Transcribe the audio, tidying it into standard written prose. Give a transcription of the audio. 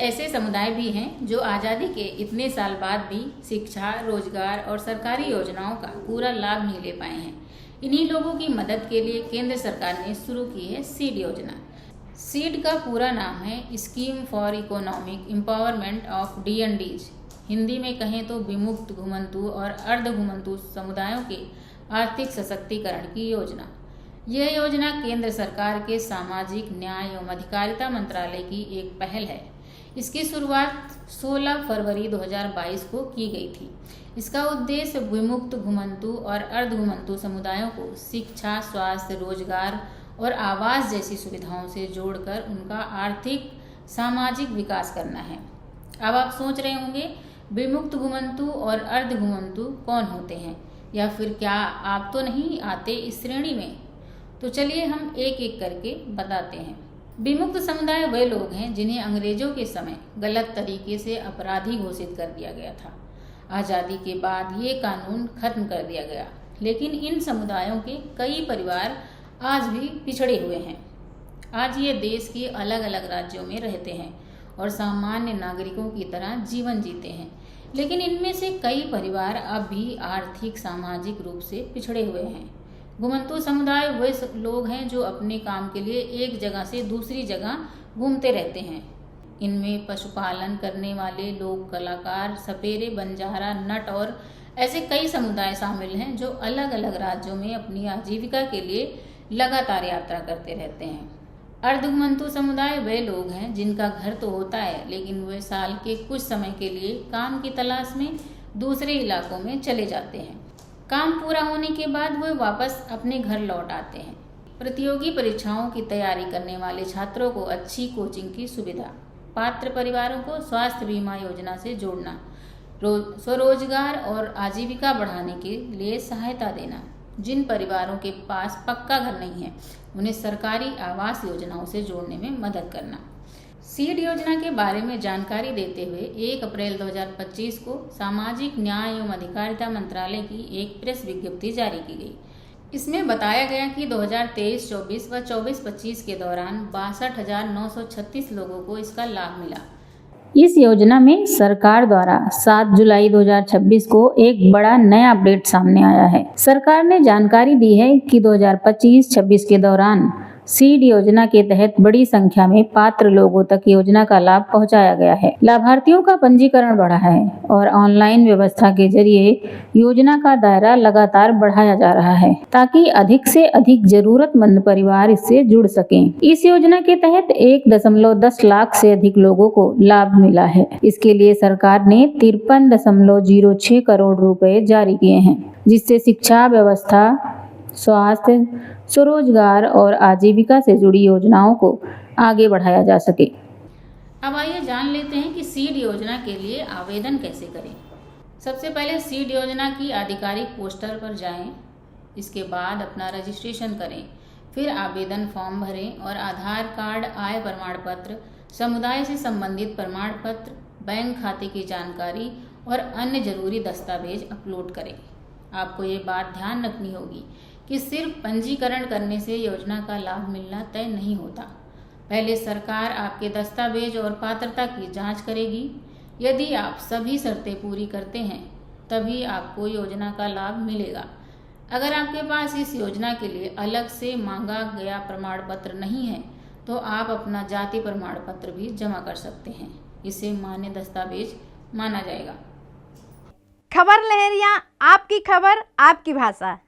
ऐसे समुदाय भी हैं जो आज़ादी के इतने साल बाद भी शिक्षा, रोजगार और सरकारी योजनाओं का पूरा लाभ नहीं ले पाए हैं। इन्हीं लोगों की मदद के लिए केंद्र सरकार ने शुरू की है सीड योजना। सीड का पूरा नाम है scheme for economic empowerment of DNDs। Hindi में कहें तो विमुक्त, घुमंतु और अर्ध घुमंतु समुदायों के आर्थिक सशक्तिकरण की योजना। यह योजना केंद्र सरकार के सामाजिक न्याय एवं अधिकारिता मंत्रालय की एक पहल है। इसकी शुरुआत 16 फरवरी 2022 को की गई थी। इसका उद्देश्य विमुक्त, घुमंतु और अर्ध घुमंतु समुदायों को शिक्षा, स्वास्थ्य, रोजगार और आवास जैसी सुविधाओं से जोड़कर उनका आर्थिक, सामाजिक विकास करना है। अब आप सोच रहे होंगे, विमुक्त, घुमंतु और अर्ध घुमंतु कौन होते हैं, या फिर क्या आप तो नहीं आते इस श्रेणी में? तो चलिए हम एक एक करके बताते हैं। विमुक्त समुदाय वे लोग हैं जिन्हें अंग्रेजों के समय गलत तरीके से अपराधी घोषित कर दिया गया था। आज़ादी के बाद ये कानून खत्म कर दिया गया, लेकिन इन समुदायों के कई परिवार आज भी पिछड़े हुए हैं। आज ये देश के अलग अलग राज्यों में रहते हैं और सामान्य नागरिकों की तरह जीवन जीते हैं, लेकिन इनमें से कई परिवार अब भी आर्थिक, सामाजिक रूप से पिछड़े हुए हैं। घुमंतु समुदाय वे लोग हैं जो अपने काम के लिए एक जगह से दूसरी जगह घूमते रहते हैं। इनमें पशुपालन करने वाले लोग, कलाकार, सपेरे, बंजारा, नट और ऐसे कई समुदाय शामिल हैं जो अलग अलग राज्यों में अपनी आजीविका के लिए लगातार यात्रा करते रहते हैं। अर्धघुमंतु समुदाय वे लोग हैं जिनका घर तो होता है, लेकिन वे साल के कुछ समय के लिए काम की तलाश में दूसरे इलाकों में चले जाते हैं। काम पूरा होने के बाद वे वापस अपने घर लौट आते हैं। प्रतियोगी परीक्षाओं की तैयारी करने वाले छात्रों को अच्छी कोचिंग की सुविधा, पात्र परिवारों को स्वास्थ्य बीमा योजना से जोड़ना, स्वरोजगार और आजीविका बढ़ाने के लिए सहायता देना। जिन परिवारों के पास पक्का घर नहीं है, उन्हें सरकारी आवास योजनाओं से जोड़ने में मदद करना। सीड योजना के बारे में जानकारी देते हुए 1 अप्रैल 2025 को सामाजिक न्याय एवं अधिकारिता मंत्रालय की एक प्रेस विज्ञप्ति जारी की गई। इसमें बताया गया कि 2023-24 व 24-25 के दौरान 62,936 लोगों को इसका लाभ मिला। इस योजना में सरकार द्वारा 7 जुलाई 2026 को एक बड़ा नया अपडेट सामने आया है। सरकार ने जानकारी दी है कि 2025-26 के दौरान सीड योजना के तहत बड़ी संख्या में पात्र लोगों तक योजना का लाभ पहुंचाया गया है। लाभार्थियों का पंजीकरण बढ़ा है और ऑनलाइन व्यवस्था के जरिए योजना का दायरा लगातार बढ़ाया जा रहा है, ताकि अधिक से अधिक जरूरतमंद परिवार इससे जुड़ सकें। इस योजना के तहत 1.10 लाख से अधिक लोगों को लाभ मिला है। इसके लिए सरकार ने 53.06 करोड़ रुपए जारी किए हैं, जिससे शिक्षा व्यवस्था, स्वास्थ्य, स्वरोजगार और आजीविका से जुड़ी योजनाओं को आगे बढ़ाया जा सके। अब आइए जान लेते हैं कि सीड योजना के लिए आवेदन कैसे करें। सबसे पहले सीड योजना की आधिकारिक पोस्टर पर जाएं, इसके बाद अपना रजिस्ट्रेशन करें, फिर आवेदन फॉर्म भरें और आधार कार्ड, आय प्रमाण पत्र, समुदाय से संबंधित प्रमाण पत्र, बैंक खाते की जानकारी और अन्य जरूरी दस्तावेज अपलोड करें। आपको ये बात ध्यान रखनी होगी कि सिर्फ पंजीकरण करने से योजना का लाभ मिलना तय नहीं होता। पहले सरकार आपके दस्तावेज और पात्रता की जांच करेगी। यदि आप सभी शर्तें पूरी करते हैं, तभी आपको योजना का लाभ मिलेगा। अगर आपके पास इस योजना के लिए अलग से मांगा गया प्रमाण पत्र नहीं है, तो आप अपना जाति प्रमाण पत्र भी जमा कर सकते हैं। इसे मान्य दस्तावेज माना जाएगा। खबर लहरिया, आपकी खबर, आपकी भाषा।